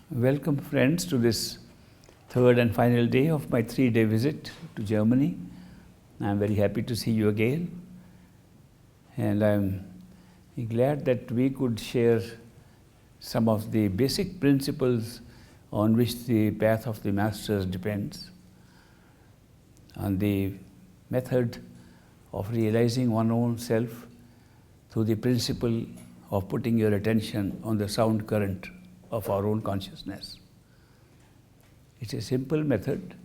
Welcome, friends, to this third and final day of my 3-day visit to Germany. I'm very happy to see you again. And I'm glad that we could share some of the basic principles on which the path of the Masters depends, on the method of realizing one's own self through the principle of putting your attention on the sound current of our own consciousness. It's a simple method,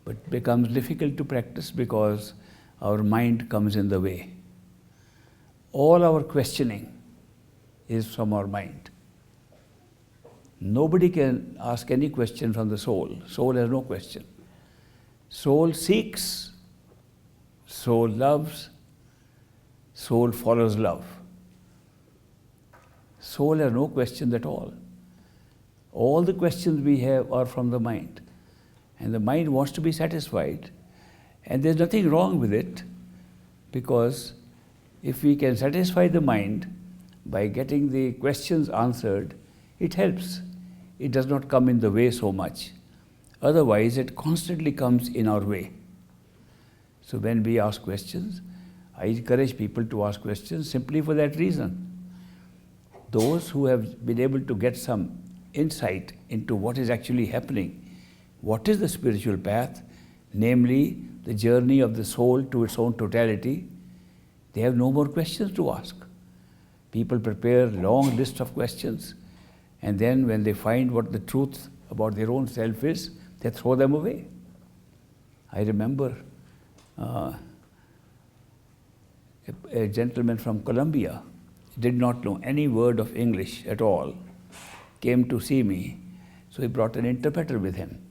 but becomes difficult to practice because our mind comes in the way. All our questioning is from our mind. Nobody can ask any question from the soul. Soul has no question. Soul seeks, soul loves, soul follows love. Soul has no questions at all. All the questions we have are from the mind. And the mind wants to be satisfied. And there's nothing wrong with it, because if we can satisfy the mind by getting the questions answered, it helps. It does not come in the way so much. Otherwise, it constantly comes in our way. So when we ask questions, I encourage people to ask questions simply for that reason. Those who have been able to get some insight into what is actually happening, what is the spiritual path, namely the journey of the soul to its own totality, they have no more questions to ask. People prepare long lists of questions, and then when they find what the truth about their own self is, they throw them away. I remember a gentleman from Colombia, did not know any word of English at all, came to see me, so he brought an interpreter with him.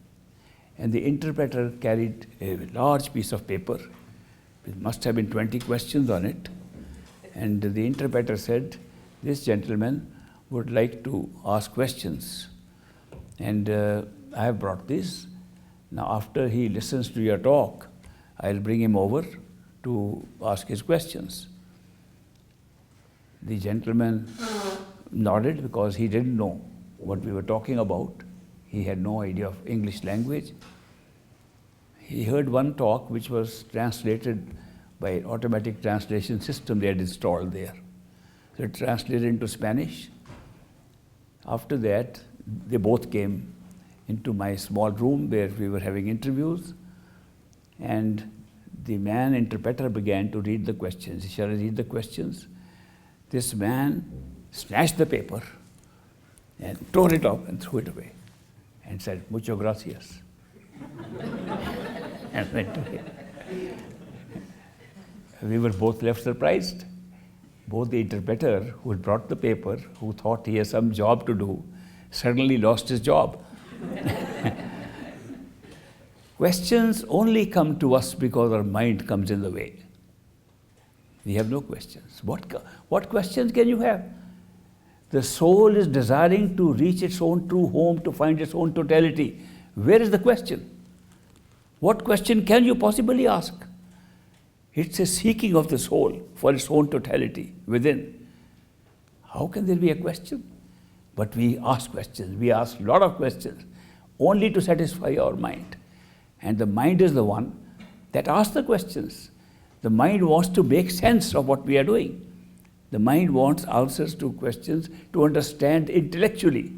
And the interpreter carried a large piece of paper. It must have been 20 questions on it. And the interpreter said, this gentleman would like to ask questions. And I have brought this. Now, after he listens to your talk, I'll bring him over to ask his questions. The gentleman nodded because he didn't know what we were talking about. He had no idea of English language. He heard one talk which was translated by an automatic translation system they had installed there. So it translated into Spanish. After that, they both came into my small room where we were having interviews, and the man interpreter began to read the questions. Shall I read the questions? This man snatched the paper and tore it up and threw it away and said, "Muchas gracias." And went away. We were both left surprised. Both the interpreter who had brought the paper, who thought he had some job to do, suddenly lost his job. Questions only come to us because our mind comes in the way. We have no questions. What questions can you have? The soul is desiring to reach its own true home, to find its own totality. Where is the question? What question can you possibly ask? It's a seeking of the soul for its own totality within. How can there be a question? But we ask questions. We ask a lot of questions only to satisfy our mind. And the mind is the one that asks the questions. The mind wants to make sense of what we are doing. The mind wants answers to questions to understand intellectually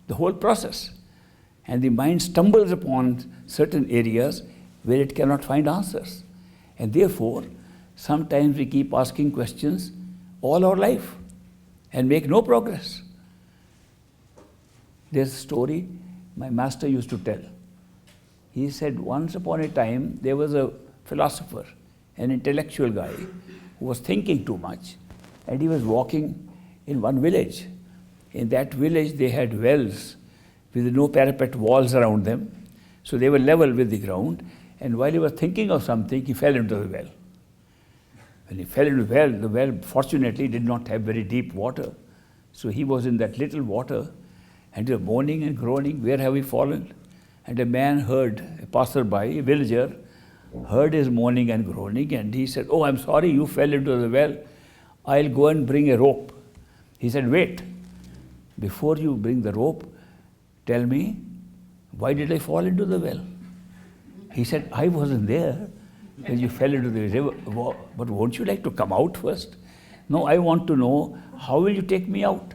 the whole process. And the mind stumbles upon certain areas where it cannot find answers. And therefore, sometimes we keep asking questions all our life and make no progress. There's a story my master used to tell. He said once upon a time there was a philosopher, an intellectual guy who was thinking too much, and he was walking in one village. In that village they had wells with no parapet walls around them, so they were level with the ground, and while he was thinking of something, he fell into the well. When he fell into the well fortunately did not have very deep water, so he was in that little water, and he was moaning and groaning, "Where have we fallen?" And a man heard, a passerby, a villager, heard his moaning and groaning, and he said, "Oh, I'm sorry, you fell into the well. I'll go and bring a rope." He said, "Wait, before you bring the rope, tell me, why did I fall into the well? He said, I wasn't there when you fell into the river. But won't you like to come out first? No, I want to know, how will you take me out?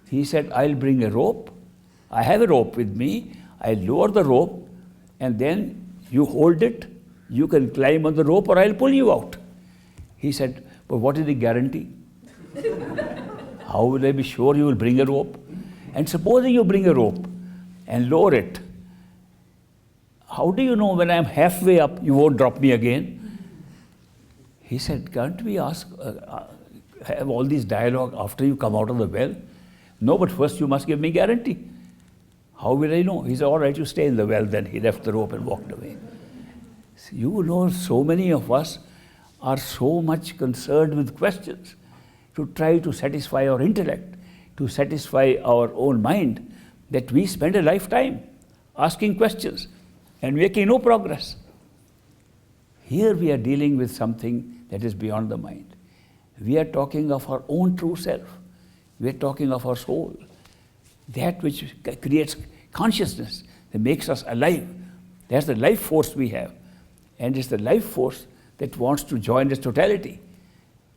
He said, I'll bring a rope. I have a rope with me. I'll lower the rope, and then you hold it. You can climb on the rope, or I'll pull you out. He said, but what is the guarantee? How will I be sure you will bring a rope? And supposing you bring a rope and lower it, how do you know when I'm halfway up, you won't drop me again? He said, can't we have all these dialogue after you come out of the well? No, but first you must give me guarantee. How will I know? He said, all right, you stay in the well. Then he left the rope and walked away. So you know, so many of us are so much concerned with questions to try to satisfy our intellect, to satisfy our own mind, that we spend a lifetime asking questions and making no progress. Here we are dealing with something that is beyond the mind. We are talking of our own true self. We are talking of our soul, that which creates consciousness, that makes us alive. That's the life force we have. And it's the life force that wants to join this totality.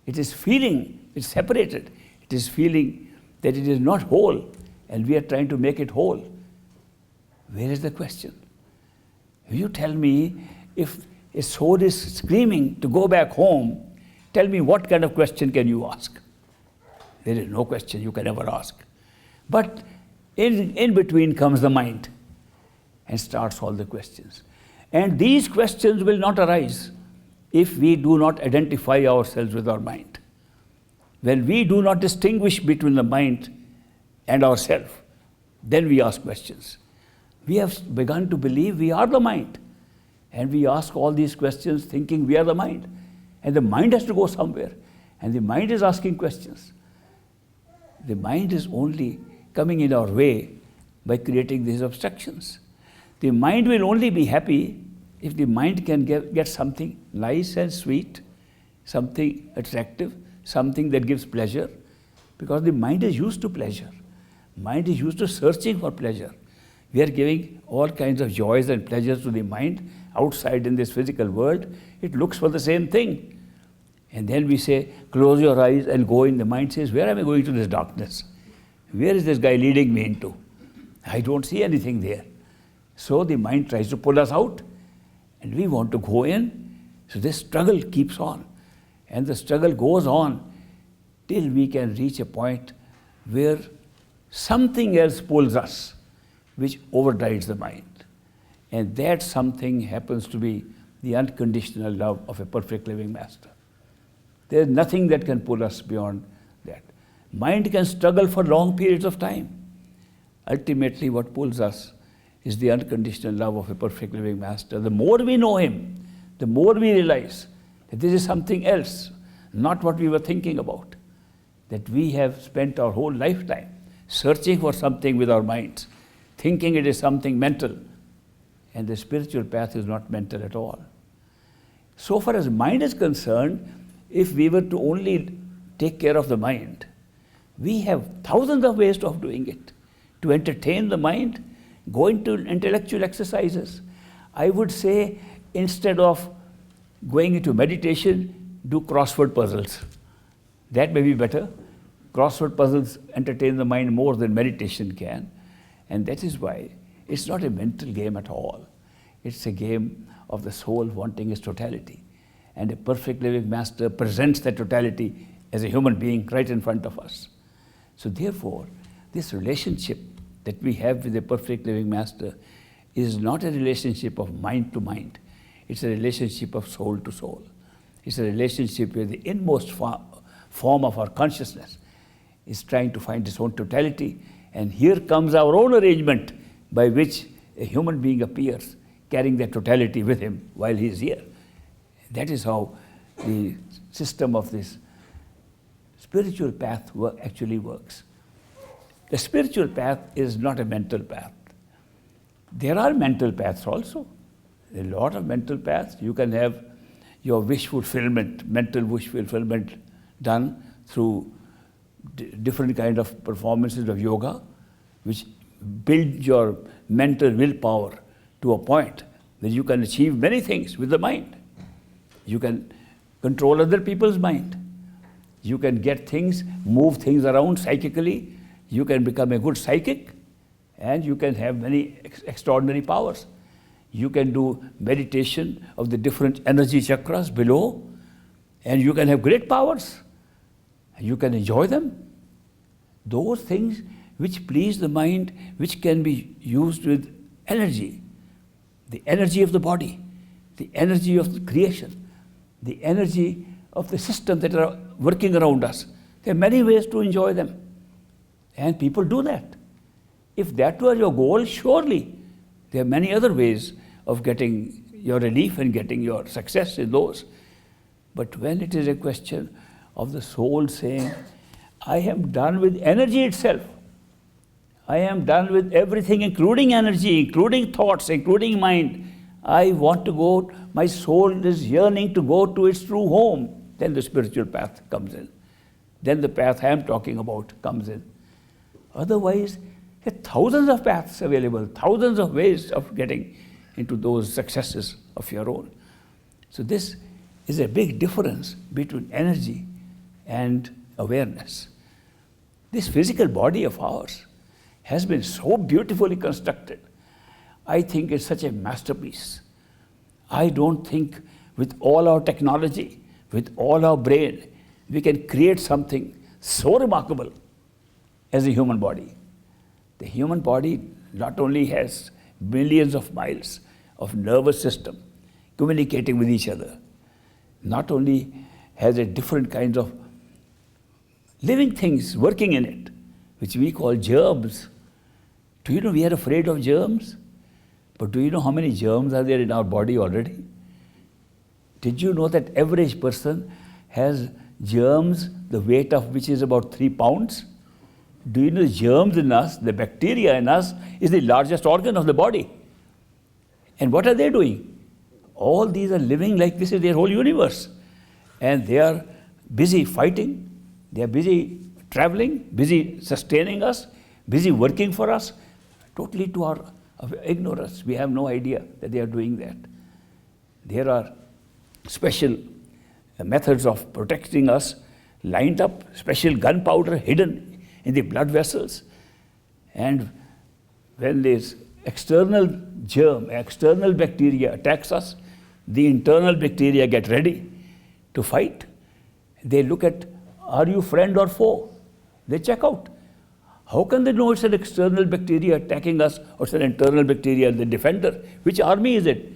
It is feeling it's separated. It is feeling that it is not whole, and we are trying to make it whole. Where is the question? You tell me, if a soul is screaming to go back home, tell me what kind of question can you ask? There is no question you can ever ask. But in between comes the mind and starts all the questions. And these questions will not arise if we do not identify ourselves with our mind. When we do not distinguish between the mind and ourselves, then we ask questions. We have begun to believe we are the mind. And we ask all these questions thinking we are the mind. And the mind has to go somewhere. And the mind is asking questions. The mind is only coming in our way by creating these obstructions. The mind will only be happy if the mind can get something nice and sweet, something attractive, something that gives pleasure, because the mind is used to pleasure. Mind is used to searching for pleasure. We are giving all kinds of joys and pleasures to the mind outside in this physical world. It looks for the same thing. And then we say, close your eyes and go in. The mind says, where am I going to this darkness? Where is this guy leading me into? I don't see anything there. So the mind tries to pull us out, and we want to go in. So this struggle keeps on. And the struggle goes on till we can reach a point where something else pulls us, which overrides the mind. And that something happens to be the unconditional love of a perfect living master. There is nothing that can pull us beyond that. Mind can struggle for long periods of time. Ultimately, what pulls us is the unconditional love of a perfect living master. The more we know him, the more we realize that this is something else, not what we were thinking about. That we have spent our whole lifetime searching for something with our minds, thinking it is something mental. And the spiritual path is not mental at all. So far as mind is concerned, if we were to only take care of the mind, we have thousands of ways of doing it. To entertain the mind, go into intellectual exercises. I would say, instead of going into meditation, do crossword puzzles. That may be better. Crossword puzzles entertain the mind more than meditation can. And that is why it's not a mental game at all. It's a game of the soul wanting its totality. And a perfect living master presents that totality as a human being right in front of us. So therefore, this relationship that we have with a perfect living master is not a relationship of mind to mind. It's a relationship of soul to soul. It's a relationship where the inmost form of our consciousness is trying to find its own totality. And here comes our own arrangement by which a human being appears, carrying that totality with him while he is here. That is how the system of this spiritual path actually works. The spiritual path is not a mental path. There are mental paths also. A lot of mental paths. You can have your wish fulfillment, mental wish fulfillment done through different kind of performances of yoga, which build your mental willpower to a point that you can achieve many things with the mind. You can control other people's mind. You can get things, move things around psychically. You can become a good psychic, and you can have many extraordinary powers. You can do meditation of the different energy chakras below, and you can have great powers. You can enjoy them. Those things which please the mind, which can be used with energy, the energy of the body, the energy of the creation, the energy of the system that are working around us. There are many ways to enjoy them. And people do that. If that were your goal, surely there are many other ways of getting your relief and getting your success in those. But when it is a question of the soul saying, I am done with energy itself. I am done with everything, including energy, including thoughts, including mind. I want to go, my soul is yearning to go to its true home. Then the spiritual path comes in. Then the path I am talking about comes in. Otherwise, there are thousands of paths available, thousands of ways of getting into those successes of your own. So this is a big difference between energy and awareness. This physical body of ours has been so beautifully constructed. I think it's such a masterpiece. I don't think with all our technology, with all our brain, we can create something so remarkable as a human body. The human body not only has millions of miles of nervous system communicating with each other, not only has a different kinds of living things working in it, which we call germs. Do you know we are afraid of germs? But do you know how many germs are there in our body already? Did you know that average person has germs, the weight of which is about 3 pounds? Do you know the germs in us, the bacteria in us, is the largest organ of the body? And what are they doing? All these are living like this is their whole universe. And they are busy fighting, they are busy traveling, busy sustaining us, busy working for us, totally to our ignorance. We have no idea that they are doing that. There are special methods of protecting us lined up, special gunpowder hidden in the blood vessels. And when this external germ, external bacteria attacks us, the internal bacteria get ready to fight. They look at, are you friend or foe? They check out. How can they know it's an external bacteria attacking us or it's an internal bacteria, the defender? Which army is it?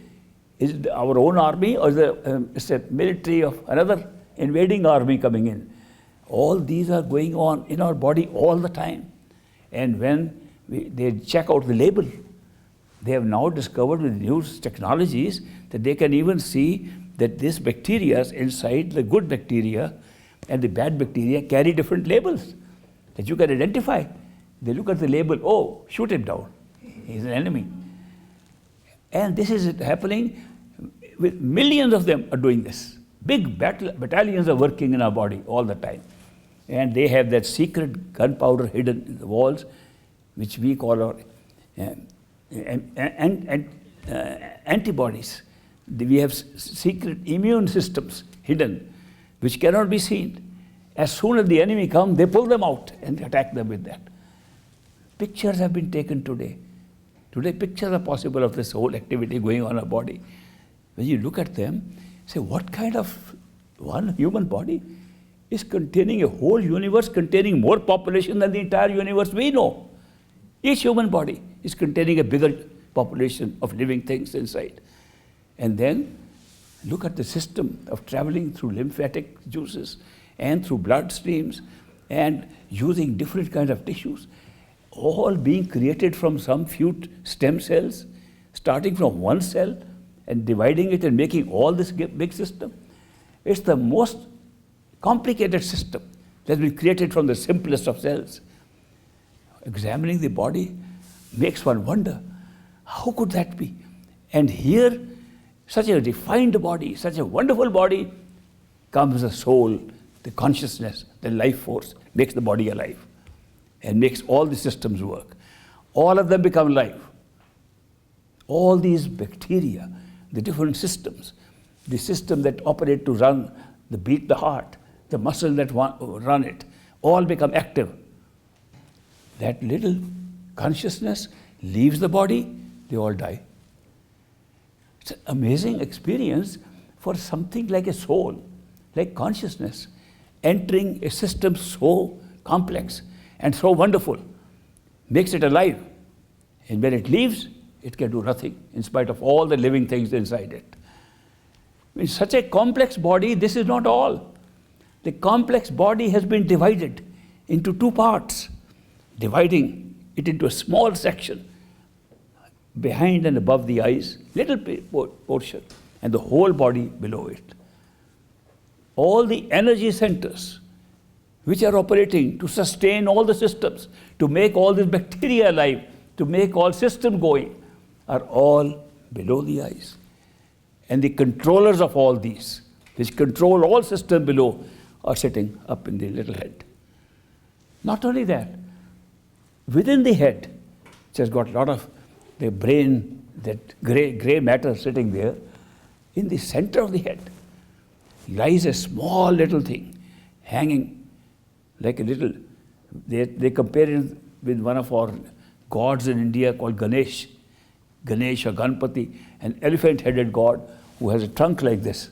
Is it our own army or is it's a military of another invading army coming in? All these are going on in our body all the time. And when they check out the label, they have now discovered with new technologies that they can even see that this bacteria inside, the good bacteria and the bad bacteria, carry different labels that you can identify. They look at the label, oh, shoot him down. He's an enemy. And this is happening with millions of them are doing this. Big battalions are working in our body all the time. And they have that secret gunpowder hidden in the walls, which we call our antibodies. We have secret immune systems hidden, which cannot be seen. As soon as the enemy comes, they pull them out and attack them with that. Pictures have been taken today. Today, pictures are possible of this whole activity going on in our body. When you look at them, say, what kind of one human body is containing a whole universe, containing more population than the entire universe we know. Each human body is containing a bigger population of living things inside. And then look at the system of traveling through lymphatic juices and through blood streams and using different kinds of tissues, all being created from some few stem cells, starting from one cell and dividing it and making all this big system. It's the most complicated system that's been created from the simplest of cells. Examining the body makes one wonder, how could that be? And here, such a refined body, such a wonderful body, comes the soul, the consciousness, the life force, makes the body alive and makes all the systems work. all of them become alive. All these bacteria, the different systems, the system that operate to run, the beat the heart, the muscle that run it, all become active. That little consciousness leaves the body, they all die. It's an amazing experience for something like a soul, like consciousness, entering a system so complex and so wonderful, makes it alive. And when it leaves, it can do nothing in spite of all the living things inside it. In such a complex body, this is not all. The complex body has been divided into two parts, dividing it into a small section behind and above the eyes, little portion, and the whole body below it. All the energy centers which are operating to sustain all the systems, to make all these bacteria alive, to make all systems going, are all below the eyes. And the controllers of all these, which control all systems below, are sitting up in the little head. Not only that, within the head, which has got a lot of the brain, that gray matter sitting there, in the center of the head lies a small little thing hanging like a little, they compare it with one of our gods in India called Ganesh or Ganpati, an elephant-headed god who has a trunk like this.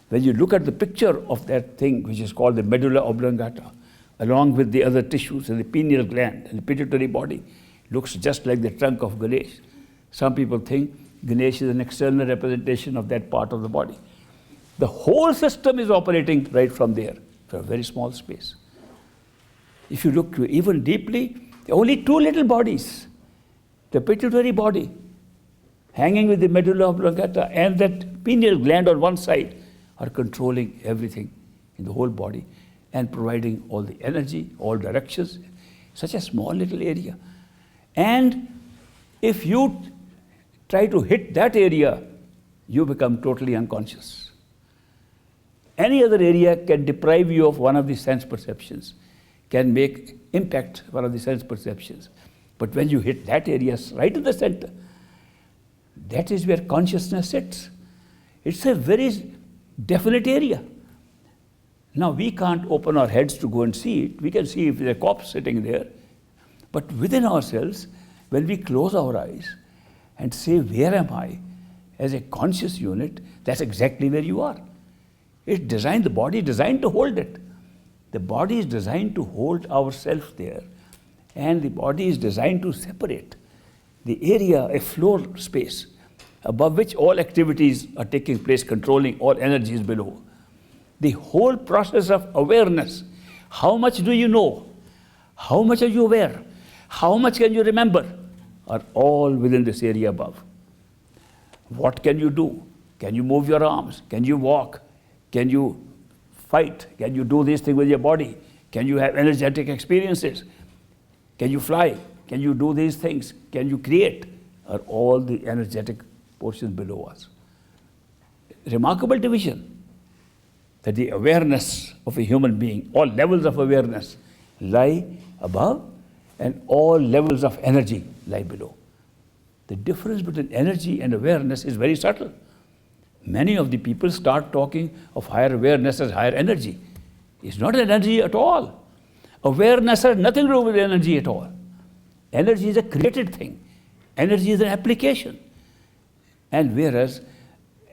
When you look at the picture of that thing, which is called the medulla oblongata, along with the other tissues and the pineal gland and the pituitary body, looks just like the trunk of Ganesh. Some people think Ganesh is an external representation of that part of the body. The whole system is operating right from there, for a very small space. If you look even deeply, only two little bodies, the pituitary body, hanging with the medulla oblongata, and that pineal gland on one side, are controlling everything in the whole body and providing all the energy, all directions, such a small little area. And if you try to hit that area, you become totally unconscious. Any other area can deprive you of one of the sense perceptions, can make impact one of the sense perceptions. But when you hit that area right in the center, that is where consciousness sits. It's a very definite area. Now we can't open our heads to go and see it. We can see if there's a corpse sitting there. But within ourselves, when we close our eyes and say, where am I? As a conscious unit, that's exactly where you are. It's designed, the body is designed to hold it. The body is designed to hold ourselves there. And the body is designed to separate the area, a floor space, above which all activities are taking place, controlling all energies below. The whole process of awareness, how much do you know? How much are you aware? How much can you remember? Are all within this area above. What can you do? Can you move your arms? Can you walk? Can you fight? Can you do this thing with your body? Can you have energetic experiences? Can you fly? Can you do these things? Can you create? Are all the energetic portions below us. Remarkable division, that the awareness of a human being, all levels of awareness lie above and all levels of energy lie below. The difference between energy and awareness is very subtle. Many of the people start talking of higher awareness as higher energy. It's not an energy at all. Awareness has nothing to do with energy at all. Energy is a created thing. Energy is an application. And whereas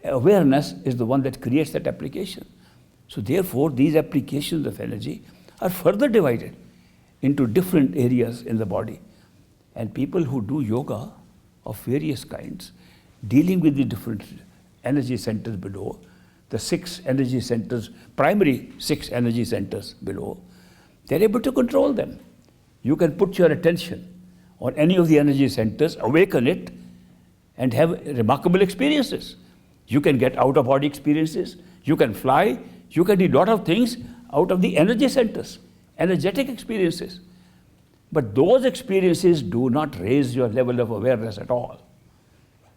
awareness is the one that creates that application. So therefore, these applications of energy are further divided into different areas in the body. And people who do yoga of various kinds, dealing with the different energy centers below, the 6 energy centers, primary 6 energy centers below, they're able to control them. You can put your attention on any of the energy centers, awaken it, and have remarkable experiences. You can get out-of-body experiences, you can fly, you can do a lot of things out of the energy centers, energetic experiences. But those experiences do not raise your level of awareness at all.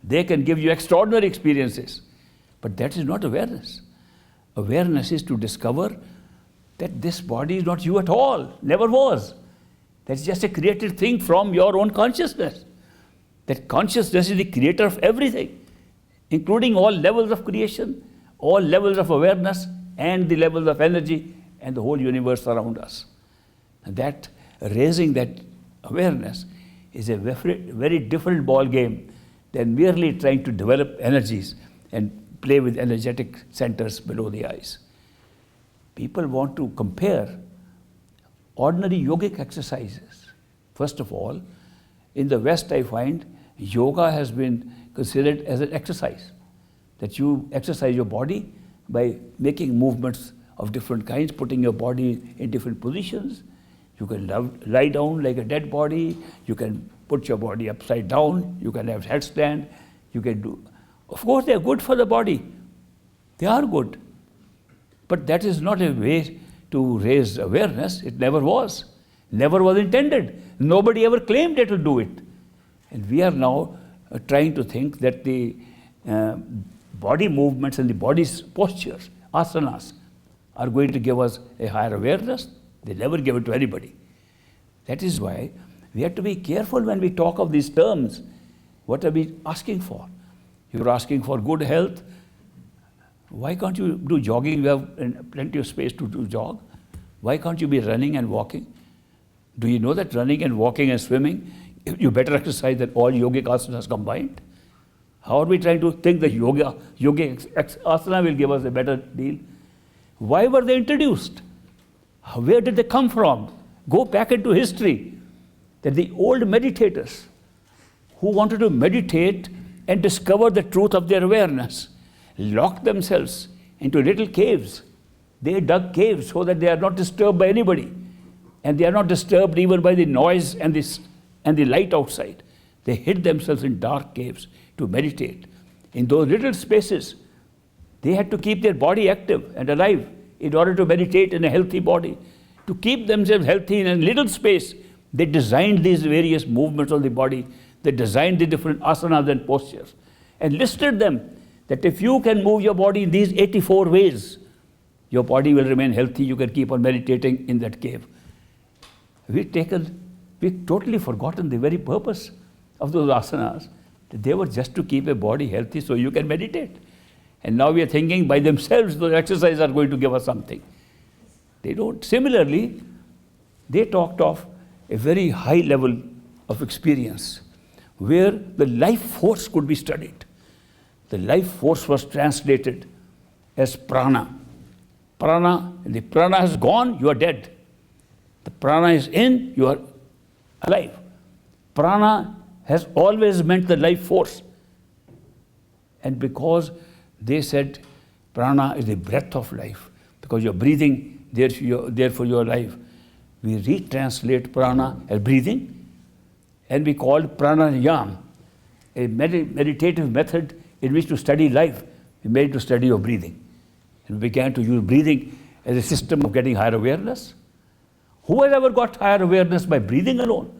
They can give you extraordinary experiences, but that is not awareness. Awareness is to discover that this body is not you at all, never was. That's just a created thing from your own consciousness. That consciousness is the creator of everything, including all levels of creation, all levels of awareness, and the levels of energy, and the whole universe around us. And that raising that awareness is a very different ball game than merely trying to develop energies and play with energetic centers below the eyes. People want to compare ordinary yogic exercises. First of all, in the West, I find yoga has been considered as an exercise, that you exercise your body by making movements of different kinds, putting your body in different positions. You can lie down like a dead body, you can put your body upside down, you can have headstand, you can do. Of course, they are good for the body. They are good. But that is not a way to raise awareness. It never was. Never was intended. Nobody ever claimed it to do it. And we are now trying to think that the body movements and the body's postures, asanas, are going to give us a higher awareness. They never give it to anybody. That is why we have to be careful when we talk of these terms. What are we asking for? You're asking for good health. Why can't you do jogging? You have plenty of space to jog. Why can't you be running and walking? Do you know that running and walking and swimming, you better exercise than all yogic asanas combined? How are we trying to think that yogic asana will give us a better deal? Why were they introduced? Where did they come from? Go back into history. That the old meditators who wanted to meditate and discover the truth of their awareness locked themselves into little caves. They dug caves so that they are not disturbed by anybody. And they are not disturbed even by the noise and the light outside. They hid themselves in dark caves to meditate. In those little spaces, they had to keep their body active and alive in order to meditate in a healthy body. To keep themselves healthy in a little space, they designed these various movements of the body. They designed the different asanas and postures and listed them, that if you can move your body in these 84 ways, your body will remain healthy. You can keep on meditating in that cave. We've totally forgotten the very purpose of those asanas. They were just to keep a body healthy so you can meditate. And now we are thinking by themselves those exercises are going to give us something. They don't. Similarly, they talked of a very high level of experience where the life force could be studied. The life force was translated as prana. Prana, if the prana has gone, you are dead. The prana is in, you are alive. Prana has always meant the life force. And because they said prana is the breath of life, because you're breathing, therefore you're alive, we retranslate prana as breathing, and we called pranayam a meditative method in which to study life. We made it to study of breathing. And we began to use breathing as a system of getting higher awareness. Who has ever got higher awareness by breathing alone?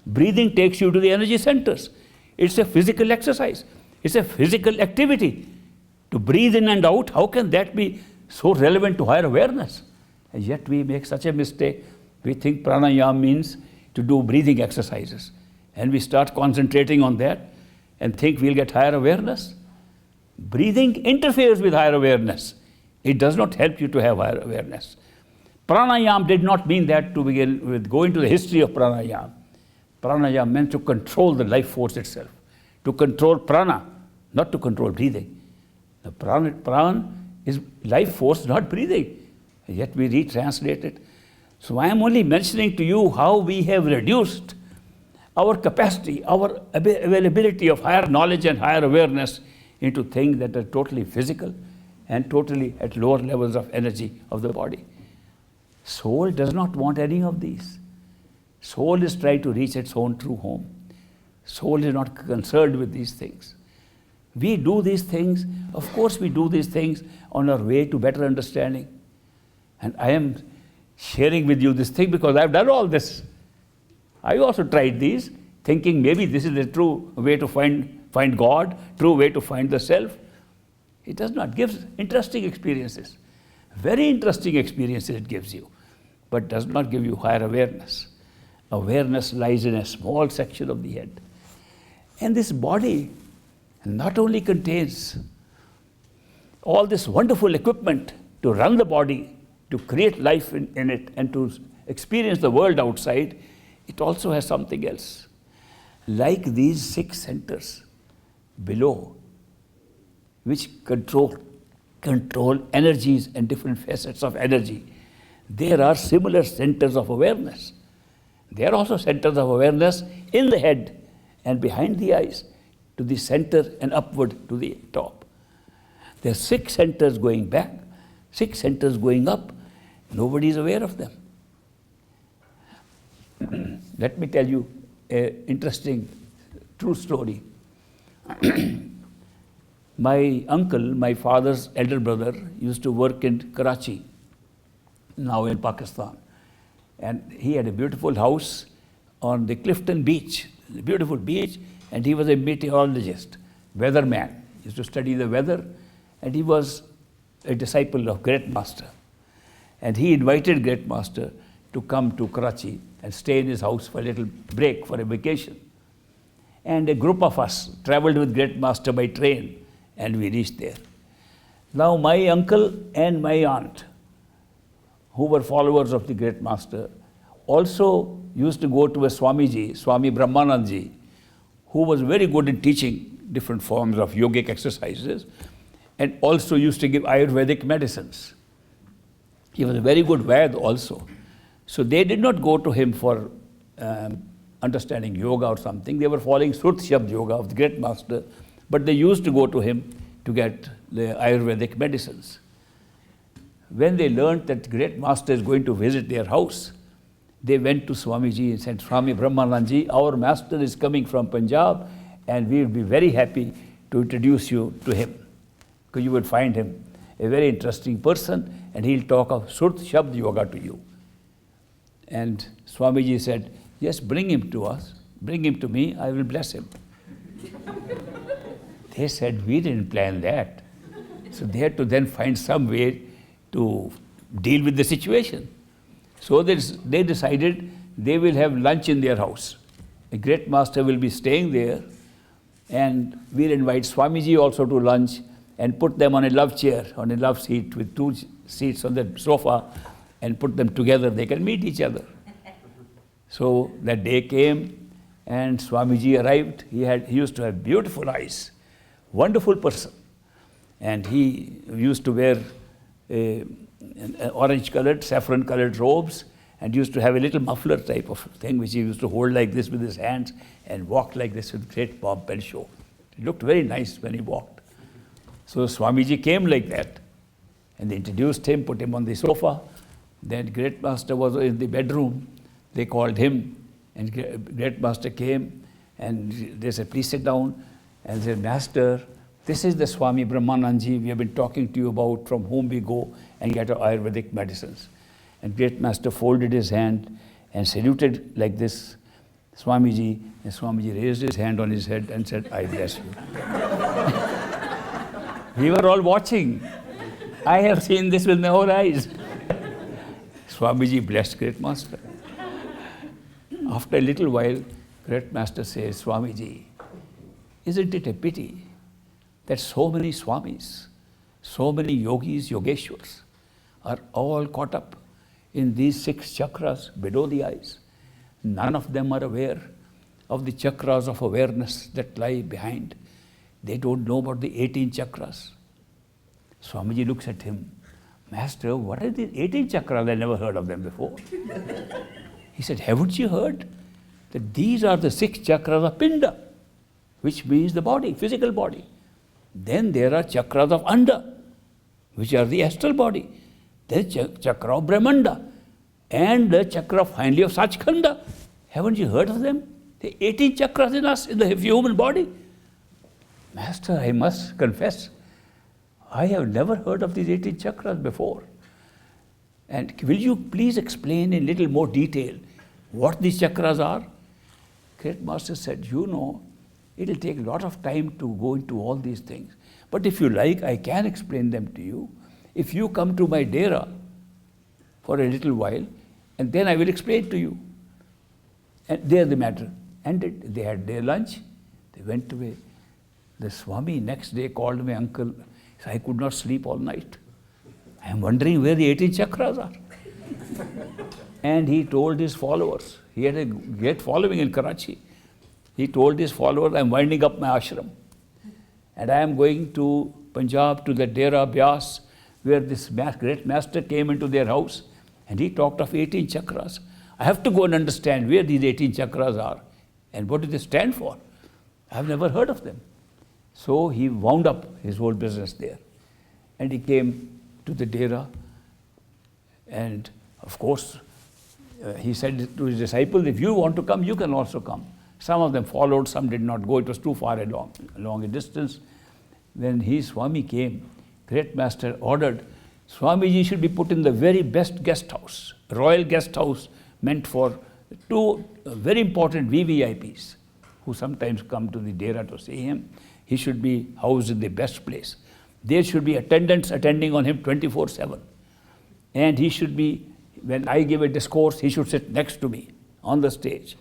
Breathing takes you to the energy centers. It's a physical exercise. It's a physical activity. To breathe in and out, how can that be so relevant to higher awareness? And yet we make such a mistake. We think pranayama means to do breathing exercises. And we start concentrating on that and think we'll get higher awareness. Breathing interferes with higher awareness. It does not help you to have higher awareness. Pranayama did not mean that to begin with. Go into the history of pranayama. Pranayama meant to control the life force itself, to control prana, not to control breathing. The prana is life force, not breathing. And yet we retranslate it. So I am only mentioning to you how we have reduced our capacity, our availability of higher knowledge and higher awareness into things that are totally physical and totally at lower levels of energy of the body. Soul does not want any of these. Soul is trying to reach its own true home. Soul is not concerned with these things. We do these things, of course we do these things on our way to better understanding. And I am sharing with you this thing because I've done all this. I also tried these, thinking maybe this is the true way to find God, true way to find the self. It does not. It gives interesting experiences. Very interesting experiences it gives you, but does not give you higher awareness. Awareness lies in a small section of the head. And this body not only contains all this wonderful equipment to run the body, to create life in it, and to experience the world outside, it also has something else. Like these 6 centers below, which control energies and different facets of energy, there are similar centers of awareness. There are also centers of awareness in the head and behind the eyes, to the center and upward to the top. There are 6 centers going back, 6 centers going up. Nobody is aware of them. Let me tell you an interesting, true story. My uncle, my father's elder brother, used to work in Karachi, now in Pakistan. And he had a beautiful house on the Clifton Beach, a beautiful beach, and he was a meteorologist, weatherman. He used to study the weather, and he was a disciple of Great Master. And he invited Great Master to come to Karachi and stay in his house for a little break, for a vacation. And a group of us traveled with Great Master by train, and we reached there. Now my uncle and my aunt, who were followers of the Great Master, also used to go to a Swamiji, Swami Brahmanandji, who was very good in teaching different forms of yogic exercises, and also used to give Ayurvedic medicines. He was a very good Vaid also. So they did not go to him for understanding yoga or something. They were following Srut Shabd Yoga of the Great Master, but they used to go to him to get the Ayurvedic medicines. When they learned that Great Master is going to visit their house, they went to Swamiji and said, Swami Brahmanandji, our master is coming from Punjab, and we will be very happy to introduce you to him, because you would find him a very interesting person, and he'll talk of Srut Shabd Yoga to you. And Swamiji said, yes, bring him to us, bring him to me, I will bless him. They said, we didn't plan that. So they had to then find some way to deal with the situation. So they decided they will have lunch in their house. The Great Master will be staying there, and we'll invite Swamiji also to lunch and put them on a love chair, on a love seat with 2 seats on the sofa, and put them together. They can meet each other. So that day came, and Swamiji arrived. He used to have beautiful eyes, wonderful person. And he used to wear orange-colored, saffron-colored robes, and used to have a little muffler type of thing which he used to hold like this with his hands and walk like this with great pomp and show. He looked very nice when he walked. So Swamiji came like that, and they introduced him, put him on the sofa. Then Great Master was in the bedroom. They called him, and Great Master came, and they said, please sit down. And said, Master, this is the Swami Brahmanandji we have been talking to you about, from whom we go and get our Ayurvedic medicines. And Great Master folded his hand and saluted like this, Swamiji, and Swamiji raised his hand on his head and said, I bless you. We were all watching. I have seen this with my own eyes. Swamiji blessed Great Master. After a little while, Great Master says, Swamiji, isn't it a pity that so many Swamis, so many yogis, yogeshwars are all caught up in these 6 chakras below the eyes? None of them are aware of the chakras of awareness that lie behind. They don't know about the 18 chakras. Swamiji looks at him. Master, what are the 18 chakras? I never heard of them before. He said, haven't you heard that these are the 6 chakras of Pinda, which means the body, physical body. Then there are chakras of Anda, which are the astral body. There is chakra of Brahmanda, and the chakra finally of Sachkhanda. Haven't you heard of them? The 18 chakras in us, in the human body. Master, I must confess, I have never heard of these 18 chakras before. And will you please explain in little more detail what these chakras are? Great Master said, you know, it will take a lot of time to go into all these things. But if you like, I can explain them to you. If you come to my dera for a little while, and then I will explain to you. And there the matter ended. They had their lunch, they went away. The Swami next day called me, uncle, I could not sleep all night. I am wondering where the 18 chakras are. And he told his followers, he had a great following in Karachi. He told his followers, I am winding up my ashram. And I am going to Punjab, to the Dera Byas, where this great master came into their house. And he talked of 18 chakras. I have to go and understand where these 18 chakras are and what do they stand for. I have never heard of them. So he wound up his whole business there. And he came to the Dera. And of course, he said to his disciples, if you want to come, you can also come. Some of them followed, some did not go. It was too far along a distance. When Swami came, great master ordered, Swamiji should be put in the very best guest house, royal guest house meant for two very important VVIPs who sometimes come to the Dera to see him. He should be housed in the best place. There should be attendants attending on him 24/7. And he should be, when I give a discourse, he should sit next to me on the stage.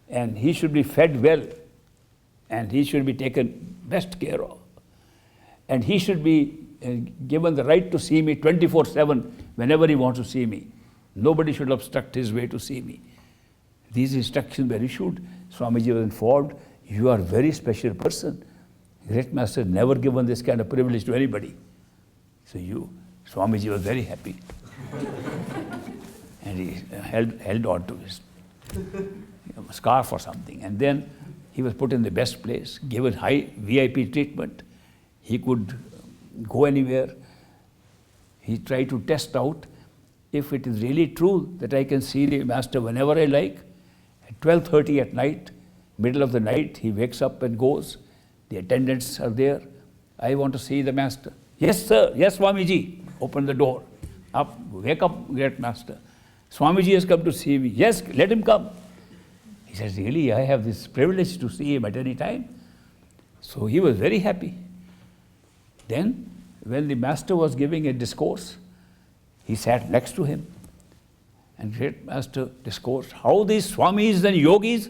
And he should be fed well. And he should be taken best care of. And he should be given the right to see me 24/7 whenever he wants to see me. Nobody should obstruct his way to see me. These instructions were issued. Swamiji was informed, you are a very special person. Great master never given this kind of privilege to anybody. So Swamiji was very happy. And he held on to his scarf or something. And then he was put in the best place, given high VIP treatment. He could go anywhere. He tried to test out if it is really true that I can see the master whenever I like. At 12:30 at night, middle of the night, he wakes up and goes. The attendants are there. I want to see the master. Yes, sir. Yes, Swamiji. Open the door. Up, wake up, great master. Swamiji has come to see me. Yes, let him come. He says, really, I have this privilege to see him at any time. So he was very happy. Then, when the master was giving a discourse, he sat next to him. And great master discoursed how these swamis and yogis,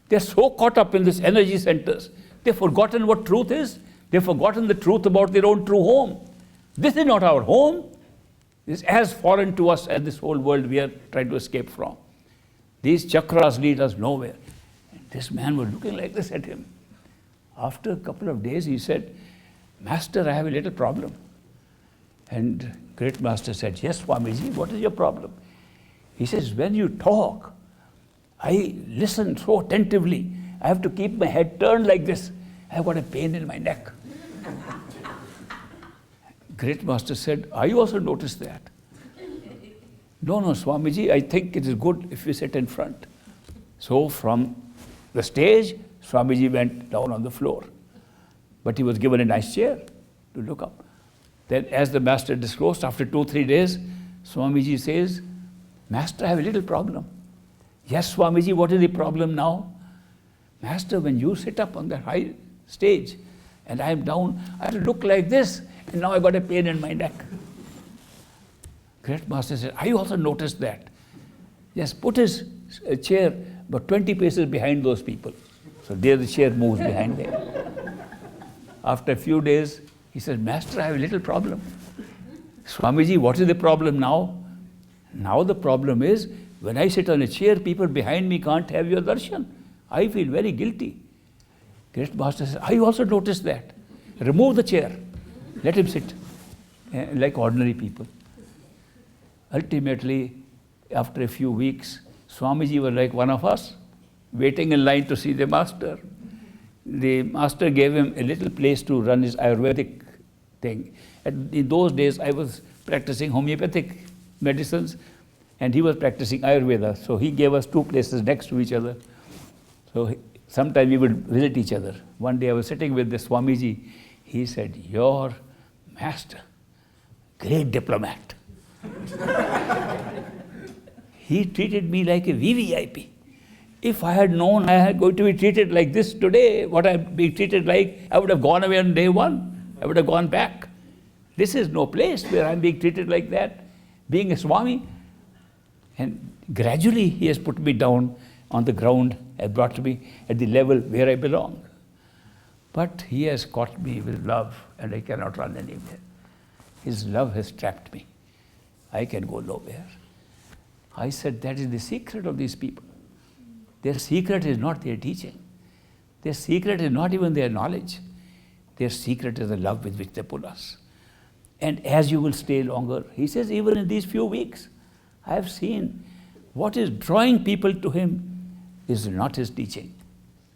they're so caught up in these energy centers. They've forgotten what truth is. They've forgotten the truth about their own true home. This is not our home. It's as foreign to us as this whole world we are trying to escape from. These chakras lead us nowhere. And this man was looking like this at him. After a couple of days, he said, Master, I have a little problem. And great master said, yes, Swamiji, what is your problem? He says, when you talk, I listen so attentively. I have to keep my head turned like this. I've got a pain in my neck. Great master said, I also noticed that. No, Swamiji, I think it is good if you sit in front. So from the stage, Swamiji went down on the floor. But he was given a nice chair to look up. Then as the master disclosed, after 2-3 days, Swamiji says, Master, I have a little problem. Yes, Swamiji, what is the problem now? Master, when you sit up on the high stage and I am down, I have to look like this, and now I got a pain in my neck. Great master said, I also noticed that. Yes, put his chair about 20 paces behind those people. So there the chair moves behind them. After a few days, he said, Master, I have a little problem. Swamiji, what is the problem now? Now the problem is, when I sit on a chair, people behind me can't have your darshan. I feel very guilty. Great master says, I also noticed that. Remove the chair. Let him sit like ordinary people. Ultimately, after a few weeks, Swamiji was like one of us, waiting in line to see the master. The master gave him a little place to run his Ayurvedic thing. In those days, I was practicing homeopathic medicines, and he was practicing Ayurveda. So he gave us 2 places next to each other. So sometimes we would visit each other. One day I was sitting with the Swamiji. He said, your master, great diplomat. He treated me like a VVIP. If I had known I had going to be treated like this today, what I'm being treated like, I would have gone away on day 1. I would have gone back. This is no place where I'm being treated like that, being a Swami. And gradually he has put me down on the ground and brought me at the level where I belong. But He has caught me with love, and I cannot run anywhere. His love has trapped me. I can go nowhere. I said, that is the secret of these people. Their secret is not their teaching. Their secret is not even their knowledge. Their secret is the love with which they pull us. And as you will stay longer, He says, even in these few weeks, I have seen what is drawing people to Him is not His teaching,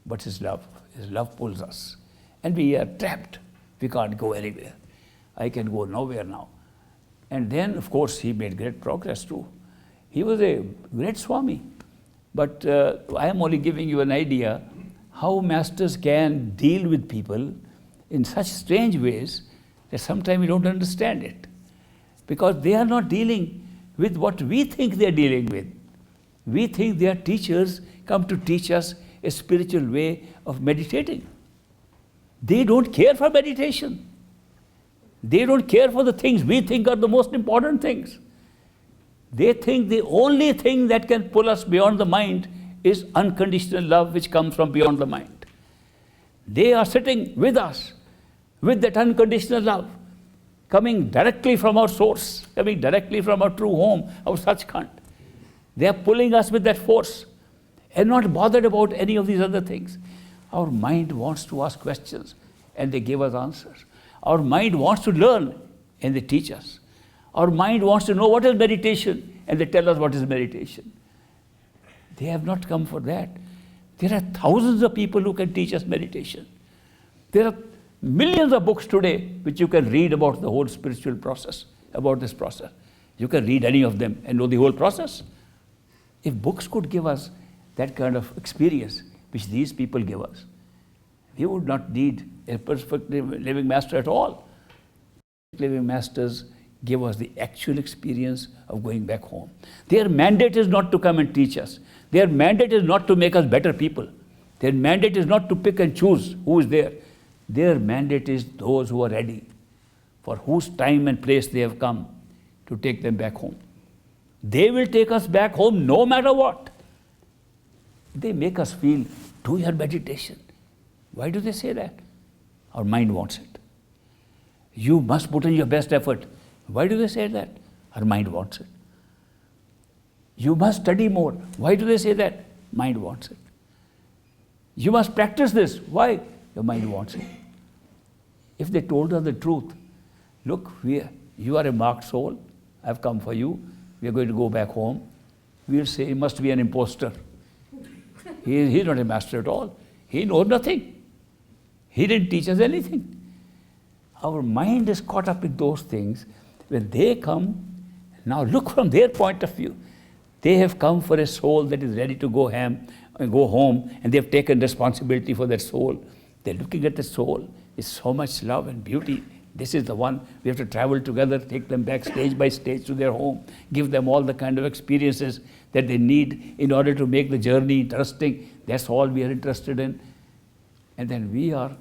but His love. His love pulls us. And we are trapped. We can't go anywhere. I can go nowhere now. And then, of course, he made great progress too. He was a great Swami. But I am only giving you an idea how masters can deal with people in such strange ways that sometimes we don't understand it. Because they are not dealing with what we think they are dealing with. We think they are teachers come to teach us a spiritual way of meditating. They don't care for meditation. They don't care for the things we think are the most important things. They think the only thing that can pull us beyond the mind is unconditional love which comes from beyond the mind. They are sitting with us with that unconditional love coming directly from our source, coming directly from our true home, our Sachkhand. They are pulling us with that force and not bothered about any of these other things. Our mind wants to ask questions and they give us answers. Our mind wants to learn and they teach us. Our mind wants to know what is meditation and they tell us what is meditation. They have not come for that. There are thousands of people who can teach us meditation. There are millions of books today which you can read about the whole spiritual process, about this process. You can read any of them and know the whole process. If books could give us that kind of experience which these people give us, we would not need a perfect living master at all. Living masters give us the actual experience of going back home. Their mandate is not to come and teach us. Their mandate is not to make us better people. Their mandate is not to pick and choose who is there. Their mandate is those who are ready, for whose time and place they have come, to take them back home. They will take us back home no matter what. They make us feel, do your meditation. Why do they say that? Our mind wants it. You must put in your best effort. Why do they say that? Our mind wants it. You must study more. Why do they say that? Mind wants it. You must practice this. Why? Your mind wants it. If they told us the truth, look, you are a marked soul. I've come for you. We are going to go back home. We'll say he must be an imposter. He's not a master at all. He knows nothing. He didn't teach us anything. Our mind is caught up in those things. When they come, now look from their point of view. They have come for a soul that is ready to go home, and they have taken responsibility for that soul. They're looking at the soul. It's so much love and beauty. This is the one. We have to travel together, take them back stage by stage to their home, give them all the kind of experiences that they need in order to make the journey interesting. That's all we are interested in. And then we are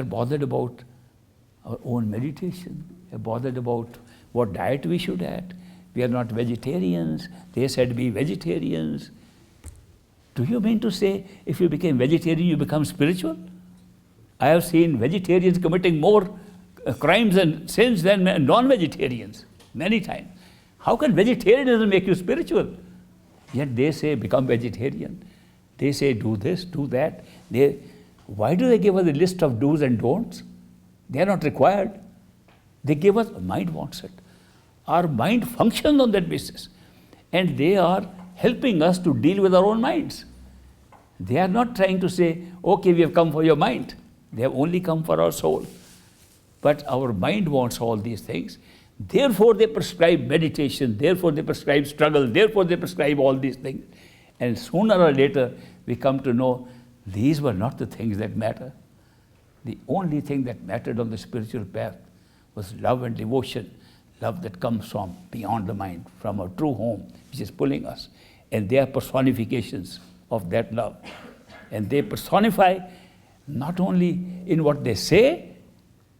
bothered about our own meditation. We are bothered about what diet we should have. We are not vegetarians. They said be vegetarians. Do you mean to say if you become vegetarian, you become spiritual? I have seen vegetarians committing more crimes and sins than non-vegetarians, many times. How can vegetarianism make you spiritual? Yet they say become vegetarian. They say do this, do that. Why do they give us a list of do's and don'ts? They are not required. They give us, mind wants it. Our mind functions on that basis. And they are helping us to deal with our own minds. They are not trying to say, okay, we have come for your mind. They have only come for our soul. But our mind wants all these things. Therefore they prescribe meditation. Therefore they prescribe struggle. Therefore they prescribe all these things. And sooner or later we come to know these were not the things that matter. The only thing that mattered on the spiritual path was love and devotion. Love that comes from beyond the mind, from our true home, which is pulling us. And they are personifications of that love. And they personify not only in what they say,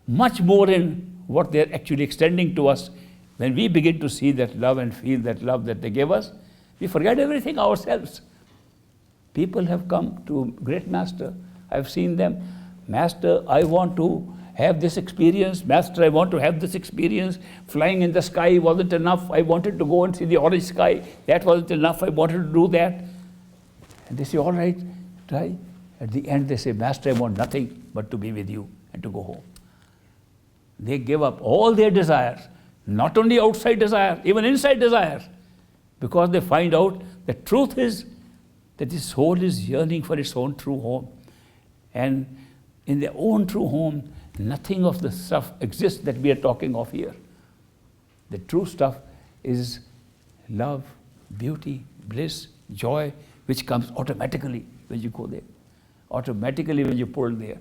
much more in what they're actually extending to us. When we begin to see that love and feel that love that they give us, we forget everything ourselves. People have come to great master. I've seen them. Master, I want to have this experience. Master, I want to have this experience. Flying in the sky wasn't enough. I wanted to go and see the orange sky. That wasn't enough. I wanted to do that. And they say, all right, try. At the end, they say, Master, I want nothing but to be with you and to go home. They give up all their desires, not only outside desire, even inside desires, because they find out the truth is that the soul is yearning for its own true home. And in their own true home, nothing of the stuff exists that we are talking of here. The true stuff is love, beauty, bliss, joy, which comes automatically when you go there, automatically when you pull there.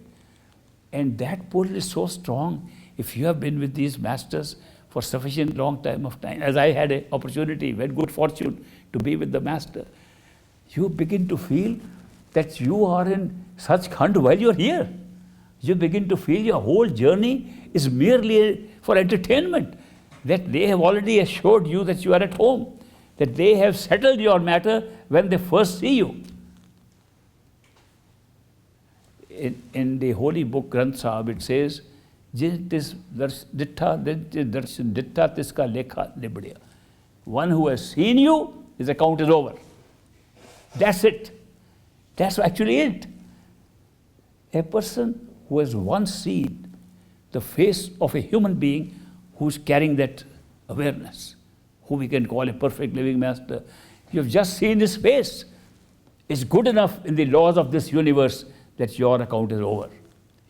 And that pull is so strong. If you have been with these masters for sufficient long time of time, as I had an opportunity, very good fortune to be with the master, you begin to feel that you are in such khand while you are here. You begin to feel your whole journey is merely for entertainment, that they have already assured you that you are at home, that they have settled your matter when they first see you. In the holy book Granth Sahib, it says, one who has seen you, his account is over. That's it. That's actually it. A person who has once seen the face of a human being who's carrying that awareness, who we can call a perfect living master, you have just seen his face. It's good enough in the laws of this universe that your account is over.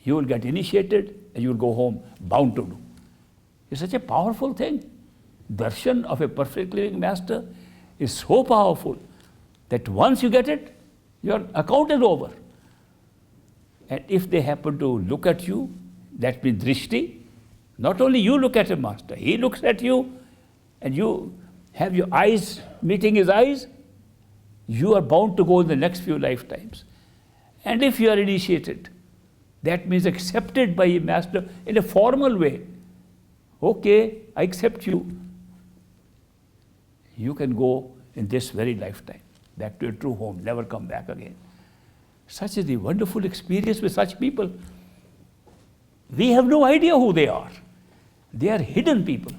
You will get initiated and you will go home bound to do. It's such a powerful thing. Darshan of a perfect living master is so powerful that once you get it, your account is over. And if they happen to look at you, that means drishti. Not only you look at a master, he looks at you and you have your eyes meeting his eyes, you are bound to go in the next few lifetimes. And if you are initiated, that means accepted by a master in a formal way. Okay, I accept you. You can go in this very lifetime back to your true home, never come back again. Such is the wonderful experience with such people. We have no idea who they are. They are hidden people.